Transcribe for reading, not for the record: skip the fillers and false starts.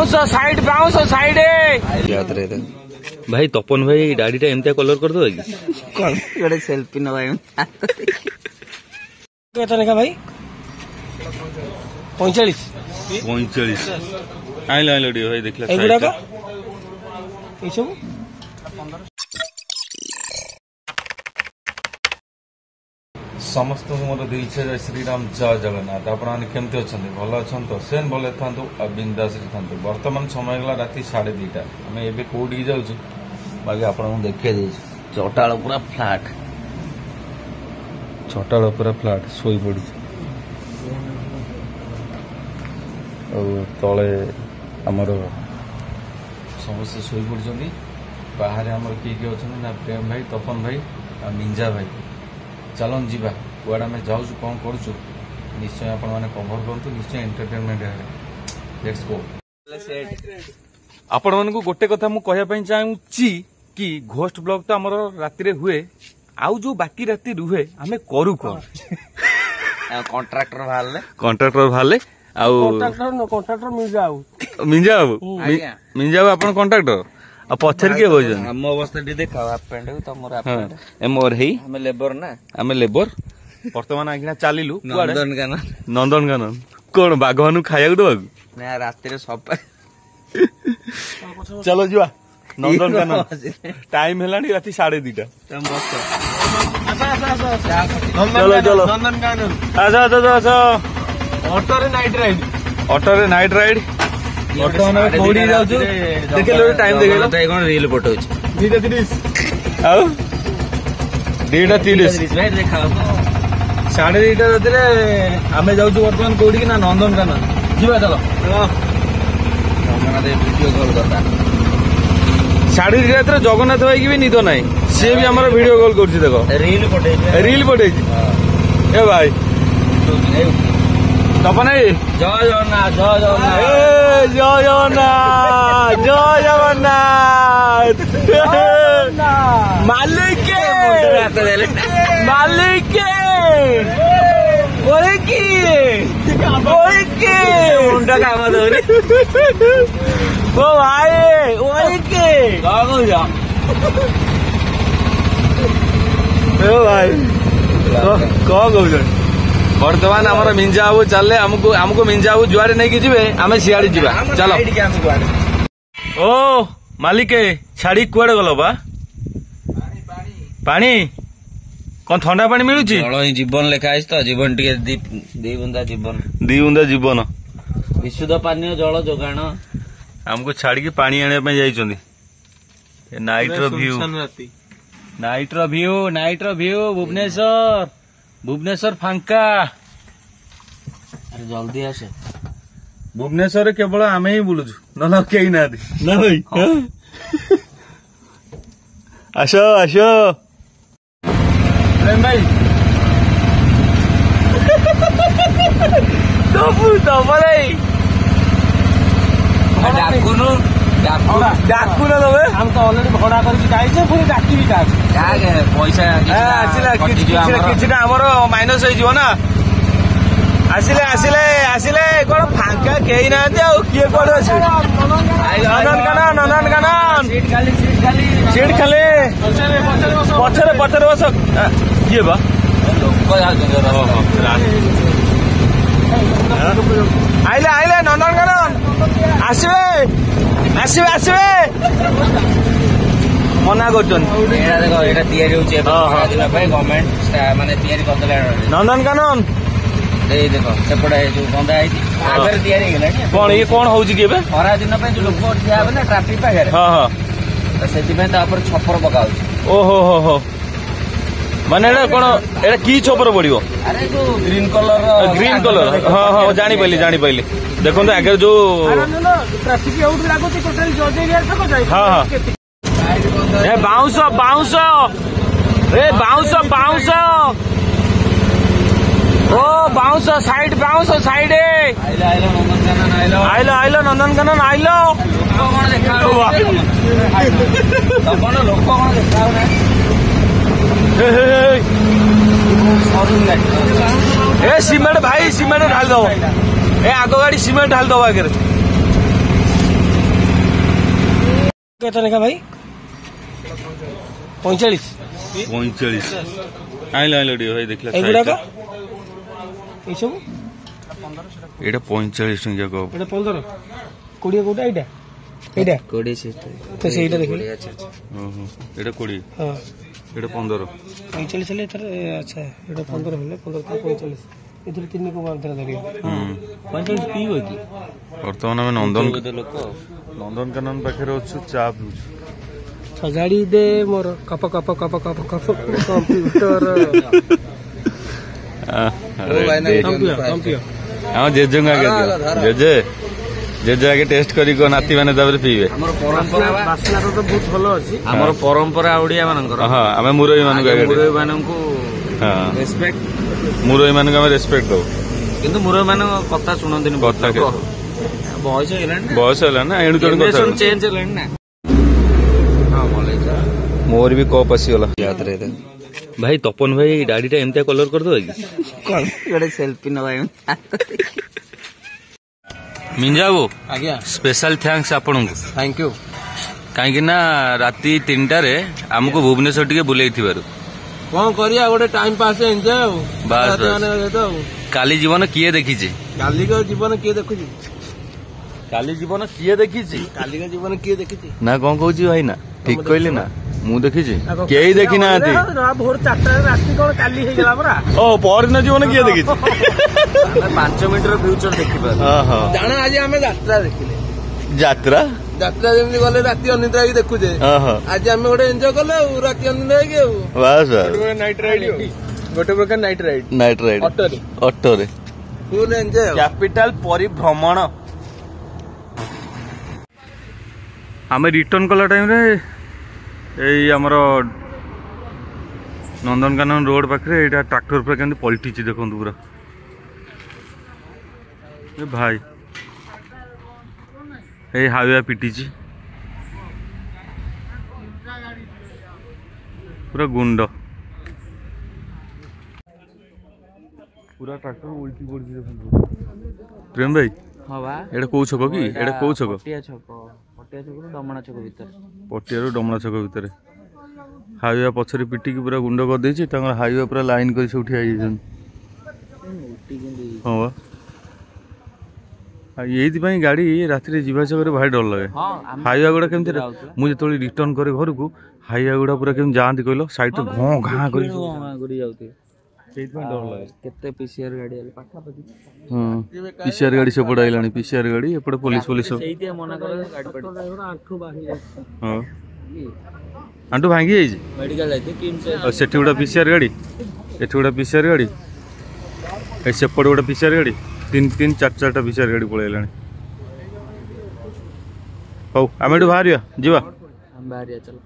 Bounce side भाई तपन भाई दाढ़ी टा एमती कलर कर दो कि सेल्फी न भाई भाई 45 आइल आइल भाई देखला समस्त मोर दिल से जय श्रीराम जय जगन्नाथ आपने केमती अच्छा भल अच्छा तो सेन भले था बिंदास था बर्तमान समय गला राति 2:30 आम ए कौटी जाऊँ बाकी आप देखे चटाल पूरा फ्लाट चटाल पूरा फ्लाट शोई पड़ी तले आमर समस्ते शोई पड़ी बाहर आमर किए अच्छा ना प्रेम भाई तपन भाई आ मिंजा भाई चलन जीवा कुआड़ आम जाऊँ कौन करुचु निश्चय आपण मैंने कभर करूँ निश्चय एंटरटेनमेंट लेट्स गो आपण मानक गोटे कथा मु कहया चाहूँगी कि घोस्ट ब्लॉग तो आमर राति हुए आउ जो बाकी राति रुहे आम करू कौन कॉन्ट्रैक्टर बाहर कॉन्ट्रैक्टर मिंजा बाबू आपण कॉन्ट्रैक्टर आ पछर के बोझन हम अवस्था डी देखा हाफ पैंट तमर हाफ पैंट ए मोर हेई हमें लेबर ना हमें लेबर वर्तमान आगिना चालिलु नंदनकानन कोन बाघवानु खाया दो ना राति रे सब चलो जुआ नंदनकानन टाइम हेलानी राति 2:30 चलो चलो नंदनकानन अच्छा ऑटो रे नाइट राइड कौड़ी जाऊँ देखे टाइम देखे रील फोटो 2:30 देखा 2:30 राति आम जाऊँ बर्तमान कौटी ना नंदनकानन जीवा चलो वीडियो कॉल करता 2:30 राति जगन्नाथ भाई की भी निद ना सी भी आम वीडियो कॉल कर देखो रील पठे ए भाई तपन भाई जय जगन्नाथ मालिक मुंडा काम दौरी ओ भाई कौन वर्तमान आमर मिंजा बाबू चलले हमको मिंजा बाबू जुआरे नहीं कि जीवे आम सियाड़ी जीवा चलो ओ मालिक छाड़ी कुआड़े गल बा पानी कौन ठंडा पानी मिलू जीवन लेखा तो जीवन दी बुंदा जीवन विशुद्ध पानी जल जोगाण हमको छाड़ी पानी आने नाइट व्यू भुवनेश्वर फांका अरे जल्दी आसे भुवनेश्वर केवल आम ही बुलुचु ना कई ना भाई आस प्रेम भाई डाकुन तबे हम तो ऑलरेडी भड़ा करके जाइछे पुरी डाकी भी पैसा किछि ना हमर माइनस हो जिवो ना आसिले कोन फांका केई ना दे किए कोन अछि नंदनकानन सीट खाली पछरे बस किए बा आइले नंदनकानन आसबे मना कर गवर्नमेंट माने नंदनकानन देखो सेपटे जो बंधा कौन ये कौन हो खरा दिन जो लोक ठिया ना ट्राफिक पाखे से छपर पका ओहो हो माने कौन एटा की छपर पड़ो अरे जो ग्रीन कलर हाँ जानी पाइली देखो आगे जो हाँ बाउंस ओ बाउंस साइड आइलो नंदनकानन आइलो लोक कौन देखा सिमेंट भाई ढाल दो ए आग गाड़ी सिमेंट ढाल दो आगे କେତେ ଲେଖା ଭାଇ? 45 45 ଆଇଲା ଟିକେ ଭାଇ ଦେଖିଲା ଏଗୁଡାକ ଏଇ ସବୁ ଏଇଟା 45 ଟଙ୍କା କପ ଏଇଟା 15 20 କୋଉଟା ଏଇଟା ଏଇଟା 20 ସେଇଟା ତ ସେଇଟା ଦେଖିଲି। ଓହୋ ଏଇଟା 20 ହଁ ଏଇଟା 15 45 ହେଲେ ଏଥର ଆଚ୍ଛା ଏଇଟା 15 ହେଲେ 15 ତ 45 ଏଥିରେ 3 କୋ ମାତ୍ର ଧରିବ 45 ପିଇବ କି? ବର୍ତ୍ତମାନ ଆମେ ନନ୍ଦନକାନନ ପାଖରେ ଅଛୁ ଚା ପିଉଛୁ। ସଜାଡ଼ି ଦେ ମୋର cup cup cup cup cup computer ଆମ ଜେଜେଙ୍କୁ ଆଗେ ଦିଅ ଜେଜେ ଆଗେ ଟେଷ୍ଟ କରି ନାତି ମାନେ ତାପରେ ପିଇବେ। ଆମର ପରମ୍ପରା ବାସ୍ନା ତ ବହୁତ ଭଲ ଅଛି। ଆମର ପରମ୍ପରା ଓଡିଆ ମାନଙ୍କର। ହଁ ଆମେ ମୁରଇ ମାନଙ୍କୁ ଆଗେ ମୁରଇ ମାନଙ୍କୁ ରେସ୍ପେକ୍ଟ ମୁରଇ ମାନଙ୍କୁ ଆମେ ରେସ୍ପେକ୍ଟ ଦଉ କିନ୍ତୁ ମୁରଇ ମାନଙ୍କ କଥା ଶୁଣନ୍ତିନି। କଥା ବୟସ ହେଲାଣି ନା ଏଣୁ ତେଣୁ କଥା ଚେଞ୍ଜ ହେଲାଣି ନା। ମୋର ବି କପ୍ ଆସିଗଲା ଭାଇ। ତପନ ଭାଇ ଗାଡିଟା ଏମିତିଆ କଲର କରିଦବା କି? ଗୋଟେ ସେଲ୍ଫି ନବା ମିଞ୍ଜା ବାବୁ ଆଜ୍ଞା ସ୍ପେଶାଲ ଥ୍ୟାଙ୍କ୍ସ ଆପଣଙ୍କୁ। Thank you. କାହିଁକି ନା ରାତି 3ଟାରେ ଆମକୁ ଭୁବନେଶ୍ୱର ଟିକେ ବୁଲେଇଥିବାରୁ। କଣ କରିବା ଗୋଟେ ଟାଇମ ପାସ୍ ଏଞ୍ଜୟ ଆଉ ବାସ୍ କାଲି ଜୀବନ କିଏ ଦେଖିଛି? କାଲିକା ଜୀବନ କିଏ ଦେଖୁଛି? କାଲି ଜୀବନ କିଏ ଦେଖିଛି? କାଲିକା ଜୀବନ କିଏ ଦେଖିଛି? ନା କଣ କହୁଛି ଭାଇ? ନା ଠିକ କହିଲି ନା? ମୁଁ ଦେଖିଛି କେହି ଦେଖି ନାହାନ୍ତି। ଭୋର 4ଟାରେ ରାତି କଣ କାଲି ହେଇଗଲା ପରା। ଓ ପରଦିନ ଜୀବନ କିଏ ଦେଖିଛି? 5 ମିନିଟର ଫ୍ୟୁଚର ଦେଖିପାରୁ। ଜାଣ ଆଜି ଆମେ ଯାତ୍ରା ଦେଖିଲେ। ଯାତ୍ରା ଯେମିତି ଗଲେ ରାତି ଅନିଦ୍ରା ହେଇକି ଦେଖୁଛେ ଆଜି ଆମେ ଗୋଟେ ଏଞ୍ଜୟ କଲେ ଆଉ ରାତି ଅନିଦ୍ରା ହେଇକି ଆଉ ବାସ୍ ନାଇଟ୍ ରାଇଡ୍ ଗୋଟେ ପ୍ରକାର ନାଇଟ୍ ରାଇଡ୍ ଅଟୋରେ ଫୁଲ୍ ଏଞ୍ଜୟ। କ୍ୟାପିଟାଲ ପରିଭ୍ରମଣ। ଆମେ ରିଟର୍ନ କଲା ଟାଇମରେ ଏଇ ଆମର ନନ୍ଦନକାନନ ରୋଡ ପାଖରେ ଏଇଟା ଟ୍ରାକ୍ଟର ପୁରା କେମିତି ପଲଟିଛି ଦେଖନ୍ତୁ ପୁରା। ଏ ଭାଇ ଏଇ ହାଇୱା ପିଟିଛି ପୁରା ଗୁଣ୍ଡ ପୁରା ଟ୍ରାକ୍ଟର ଉଲ୍ଟି ପଡିଛି ଦେଖନ୍ତୁ। ପ୍ରେମ ଭାଇ ଏଇଟା କୋଉ ଛକ କି? ଏଇଟା କୋଉ ଛକ? ପଟିଆରୁ ଡମଣା ଛକ ଭିତରେ। ପଟିଆରୁ ଡମଣା ଛକ ଭିତରେ ହାଇୱା ପଛରେ ପିଟିକି ପୁରା ଗୁଣ୍ଡ କରିଦେଇଛି। ତାଙ୍କର ହାଇୱା ପୁରା ଲାଇନ କରି ସବୁ ଠିଆ ହେଇଯାଇଛନ୍ତି। ହଁ ବା ଏଇଥିପାଇଁ ଗାଡି ରାତିରେ ଯିବା ଆସିବା କରି ଭାରି ଡର ଲାଗେ। ହାଇୱା ଗୁଡା କେମିତି ମୁଁ ଯେତେବେଳେ ରିଟର୍ନ କରେ ଘରକୁ ହାଇୱା ଗୁଡା ପୁରା କେମିତି ଯାଆନ୍ତି କହିଲ ସାଇଡରେ ଘଁ ଘାଁ କରି ଯାଉଥିବେ। ସେଇଥିପାଇଁ ଡର ଲାଗେ। କେତେ ପିସିଆର ଗାଡି ହେଲେ ପାଖାପାଖି। ପିସିଆର ଗାଡି ସେପଟେ ଆଇଲାଣି। ପିସିଆର ଗାଡି ଏପଟେ ପୋଲିସ ଆଣ୍ଠୁ ଭାଙ୍ଗି ଯାଇଛି। ସେଠି ଗୋଟେ ପିସିଆର ଗାଡି ଏଠି ଗୋଟେ ପିସିଆର ଗାଡି ସେପଟେ ଗୋଟେ ପିସିଆର ଗାଡି 3-4ଟା ପିସିଆର ଗାଡି ପଳେଇଲାଣି। ହଉ ଆମେ ଏଠୁ ବାହାରିବା ଯିବା। ବାହାରିବା ଚାଲ।